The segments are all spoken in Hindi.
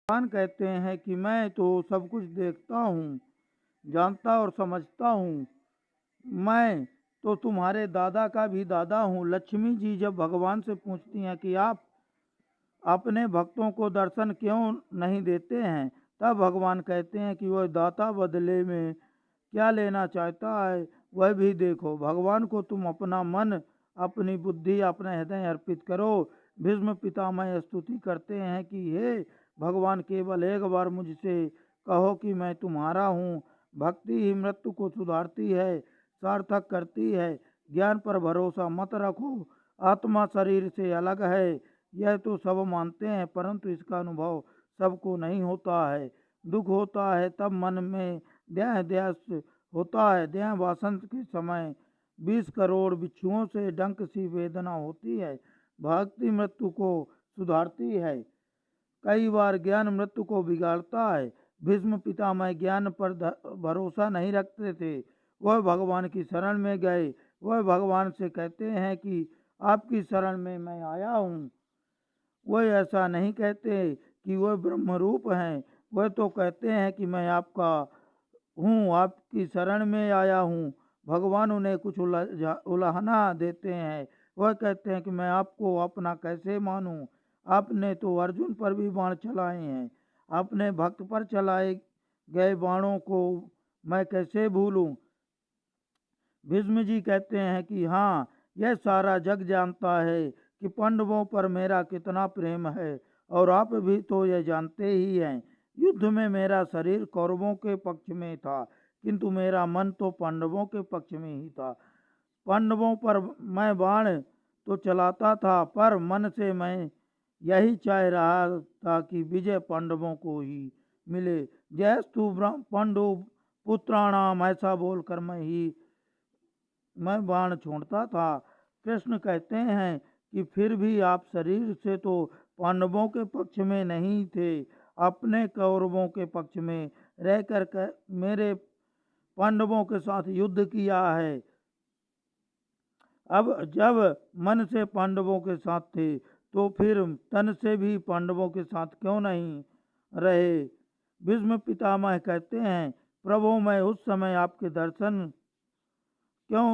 भगवान कहते हैं कि मैं तो सब कुछ देखता हूँ, जानता और समझता हूँ। मैं तो तुम्हारे दादा का भी दादा हूँ। लक्ष्मी जी जब भगवान से पूछती हैं कि आप अपने भक्तों को दर्शन क्यों नहीं देते हैं, तब भगवान कहते हैं कि वह दाता बदले में क्या लेना चाहता है वह भी देखो। भगवान को तुम अपना मन, अपनी बुद्धि, अपना हृदय अर्पित करो। भीष्म पितामह स्तुति करते हैं कि हे भगवान, केवल एक बार मुझसे कहो कि मैं तुम्हारा हूँ। भक्ति ही मृत्यु को सुधारती है, सार्थक करती है। ज्ञान पर भरोसा मत रखो। आत्मा शरीर से अलग है, यह तो सब मानते हैं, परंतु इसका अनुभव सबको नहीं होता है। दुख होता है तब मन में देह देह होता है। देह वासंत के समय 20 करोड़ बिच्छुओं से डंक सी वेदना होती है। भक्ति मृत्यु को सुधारती है, कई बार ज्ञान मृत्यु को बिगाड़ता है। भीष्म पितामह ज्ञान पर भरोसा नहीं रखते थे, वह भगवान की शरण में गए। वह भगवान से कहते हैं कि आपकी शरण में मैं आया हूँ। वह ऐसा नहीं कहते कि वह ब्रह्म रूप हैं, वह तो कहते हैं कि मैं आपका हूँ, आपकी शरण में आया हूँ। भगवान उन्हें कुछ उलाहना देते हैं। वह कहते हैं कि मैं आपको अपना कैसे मानूं। आपने तो अर्जुन पर भी बाण चलाए हैं, अपने भक्त पर चलाए गए बाणों को मैं कैसे भूलूं। भीष्म जी कहते हैं कि हाँ, यह सारा जग जानता है कि पांडवों पर मेरा कितना प्रेम है, और आप भी तो यह जानते ही हैं। युद्ध में मेरा शरीर कौरवों के पक्ष में था, किंतु मेरा मन तो पांडवों के पक्ष में ही था। पांडवों पर मैं बाण तो चलाता था, पर मन से मैं यही चाह रहा था कि विजय पांडवों को ही मिले। जयस्तु पांडु पुत्राणाम, ऐसा बोलकर मैं बाण छोड़ता था। कृष्ण कहते हैं कि फिर भी आप शरीर से तो पांडवों के पक्ष में नहीं थे, अपने कौरवों के पक्ष में रहकर मेरे पांडवों के साथ युद्ध किया है। अब जब मन से पांडवों के साथ थे, तो फिर तन से भी पांडवों के साथ क्यों नहीं रहे। भीष्म पितामह कहते हैं, प्रभु मैं उस समय आपके दर्शन क्यों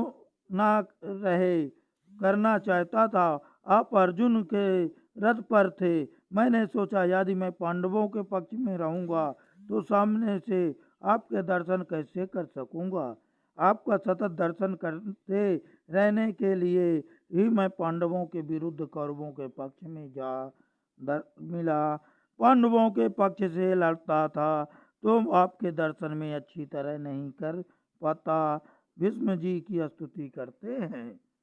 ना रहे करना चाहता था। आप अर्जुन के रथ पर थे। मैंने सोचा यदि मैं पांडवों के पक्ष में रहूंगा तो सामने से आपके दर्शन कैसे कर सकूंगा। आपका सतत दर्शन करते रहने के लिए ही मैं पांडवों के विरुद्ध कौरवों के पक्ष में जा मिला। पांडवों के पक्ष से लड़ता था तो आपके दर्शन में अच्छी तरह नहीं कर पाता। भीष्म जी की स्तुति करते हैं।